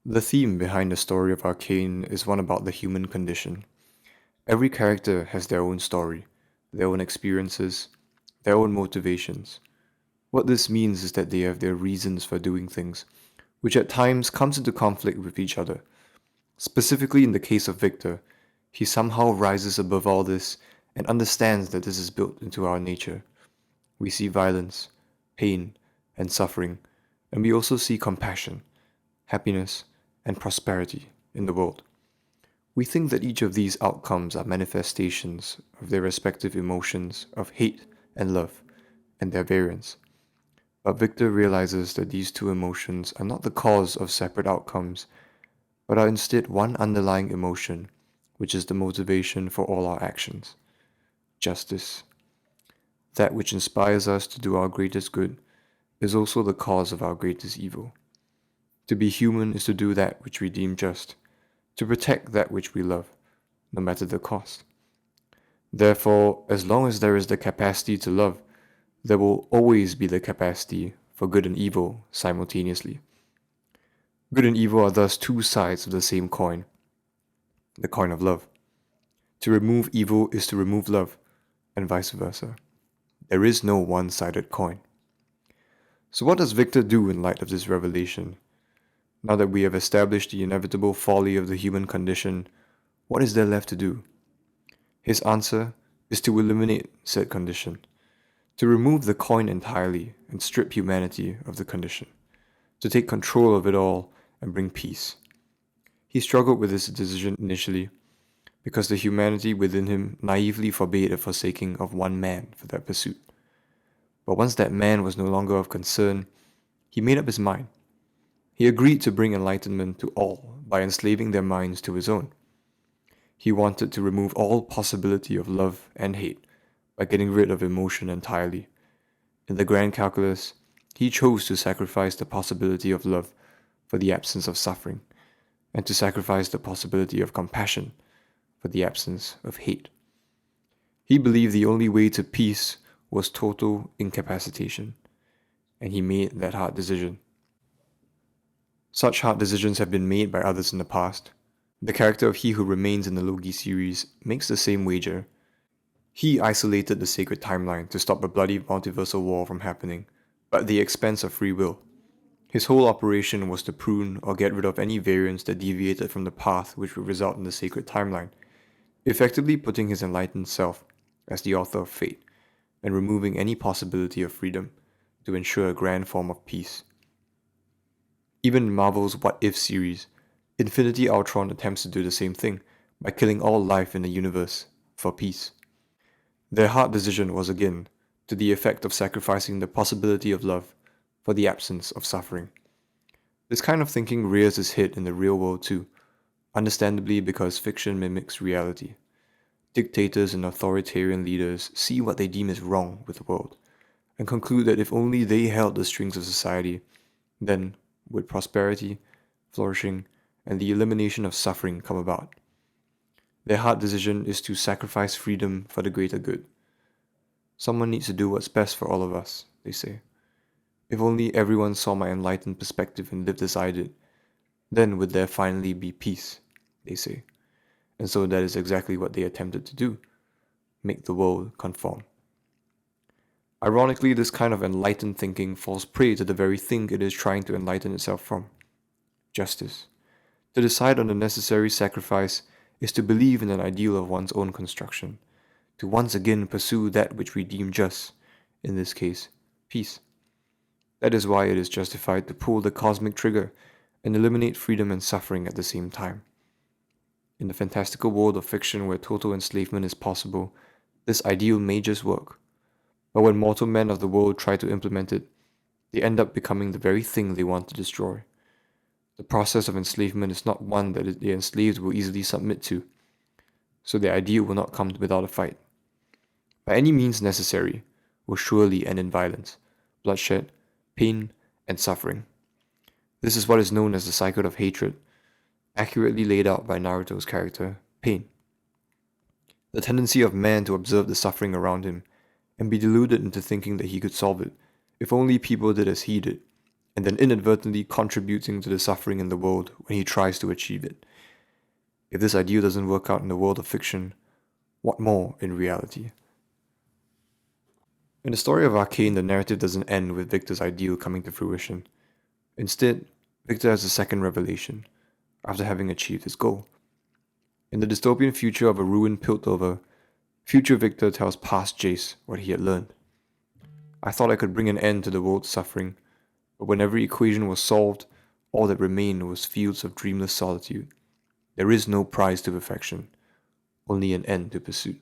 The theme behind the story of Arcane is one about the human condition. Every character has their own story, their own experiences, their own motivations. What this means is that they have their reasons for doing things, which at times comes into conflict with each other. Specifically in the case of Victor, he somehow rises above all this and understands that this is built into our nature. We see violence, pain, and suffering, and we also see compassion, happiness, and prosperity in the world. We think that each of these outcomes are manifestations of their respective emotions of hate and love, and their variants. But Victor realizes that these two emotions are not the cause of separate outcomes, but are instead one underlying emotion, which is the motivation for all our actions: justice. That which inspires us to do our greatest good is also the cause of our greatest evil. To be human is to do that which we deem just, to protect that which we love, no matter the cost. Therefore, as long as there is the capacity to love, there will always be the capacity for good and evil simultaneously. Good and evil are thus two sides of the same coin, the coin of love. To remove evil is to remove love, and vice versa. There is no one-sided coin. So what does Victor do in light of this revelation? Now that we have established the inevitable folly of the human condition, what is there left to do? His answer is to eliminate said condition, to remove the coin entirely and strip humanity of the condition, to take control of it all and bring peace. He struggled with this decision initially, because the humanity within him naively forbade a forsaking of one man for that pursuit. But once that man was no longer of concern, he made up his mind. He agreed to bring enlightenment to all by enslaving their minds to his own. He wanted to remove all possibility of love and hate by getting rid of emotion entirely. In the grand calculus, he chose to sacrifice the possibility of love for the absence of suffering, and to sacrifice the possibility of compassion for the absence of hate. He believed the only way to peace was total incapacitation, and he made that hard decision. Such hard decisions have been made by others in the past. The character of He Who Remains in the Logi series makes the same wager. He isolated the sacred timeline to stop a bloody multiversal war from happening, but at the expense of free will. His whole operation was to prune or get rid of any variants that deviated from the path which would result in the sacred timeline, effectively putting his enlightened self as the author of fate, and removing any possibility of freedom to ensure a grand form of peace. Even in Marvel's What If series, Infinity Ultron attempts to do the same thing by killing all life in the universe for peace. Their hard decision was again to the effect of sacrificing the possibility of love for the absence of suffering. This kind of thinking rears its head in the real world too, understandably because fiction mimics reality. Dictators and authoritarian leaders see what they deem is wrong with the world, and conclude that if only they held the strings of society, then would prosperity, flourishing, and the elimination of suffering come about. Their hard decision is to sacrifice freedom for the greater good. Someone needs to do what's best for all of us, they say. If only everyone saw my enlightened perspective and lived as I did, then would there finally be peace, they say. And so that is exactly what they attempted to do: make the world conform. Ironically, this kind of enlightened thinking falls prey to the very thing it is trying to enlighten itself from: justice. To decide on the necessary sacrifice is to believe in an ideal of one's own construction, to once again pursue that which we deem just, in this case, peace. That is why it is justified to pull the cosmic trigger and eliminate freedom and suffering at the same time. In the fantastical world of fiction where total enslavement is possible, this ideal may just work. But when mortal men of the world try to implement it, they end up becoming the very thing they want to destroy. The process of enslavement is not one that the enslaved will easily submit to, so the ideal will not come without a fight. By any means necessary, will surely end in violence, bloodshed, pain, and suffering. This is what is known as the cycle of hatred, accurately laid out by Naruto's character, Pain. The tendency of man to observe the suffering around him and be deluded into thinking that he could solve it, if only people did as he did, and then inadvertently contributing to the suffering in the world when he tries to achieve it. If this ideal doesn't work out in the world of fiction, what more in reality? In the story of Arcane, the narrative doesn't end with Victor's ideal coming to fruition. Instead, Victor has a second revelation, after having achieved his goal. In the dystopian future of a ruined Piltover, future Victor tells past Jace what he had learned. I thought I could bring an end to the world's suffering, but when every equation was solved, all that remained was fields of dreamless solitude. There is no prize to perfection, only an end to pursuit.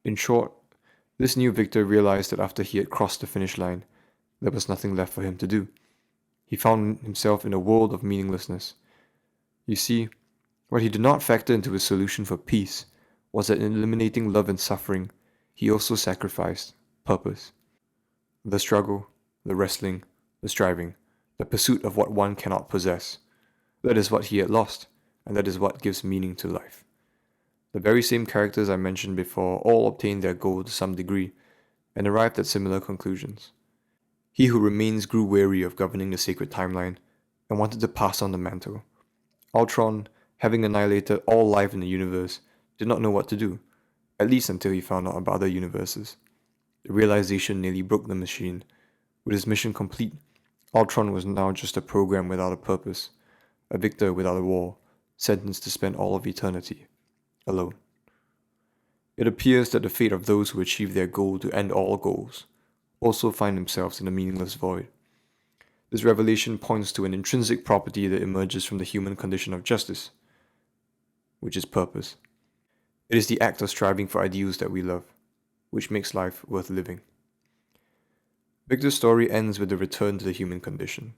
In short, this new Victor realized that after he had crossed the finish line, there was nothing left for him to do. He found himself in a world of meaninglessness. You see, what he did not factor into his solution for peace was that in eliminating love and suffering, he also sacrificed purpose. The struggle, the wrestling, the striving, the pursuit of what one cannot possess. That is what he had lost, and that is what gives meaning to life. The very same characters I mentioned before all obtained their goal to some degree, and arrived at similar conclusions. He who remains grew weary of governing the sacred timeline, and wanted to pass on the mantle. Ultron, having annihilated all life in the universe, did not know what to do, at least until he found out about other universes. The realization nearly broke the machine. With his mission complete, Ultron was now just a program without a purpose, a victor without a war, sentenced to spend all of eternity alone. It appears that the fate of those who achieve their goal to end all goals also find themselves in a meaningless void. This revelation points to an intrinsic property that emerges from the human condition of justice, which is purpose. It is the act of striving for ideals that we love, which makes life worth living. Victor's story ends with the return to the human condition.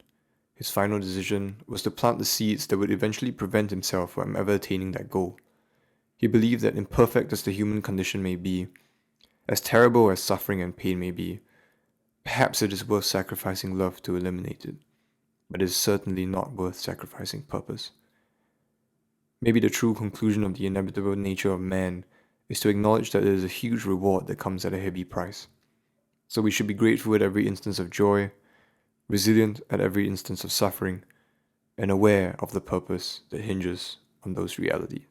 His final decision was to plant the seeds that would eventually prevent himself from ever attaining that goal. He believed that imperfect as the human condition may be, as terrible as suffering and pain may be, perhaps it is worth sacrificing love to eliminate it, but it is certainly not worth sacrificing purpose. Maybe the true conclusion of the inevitable nature of man is to acknowledge that there is a huge reward that comes at a heavy price. So we should be grateful at every instance of joy, resilient at every instance of suffering, and aware of the purpose that hinges on those realities.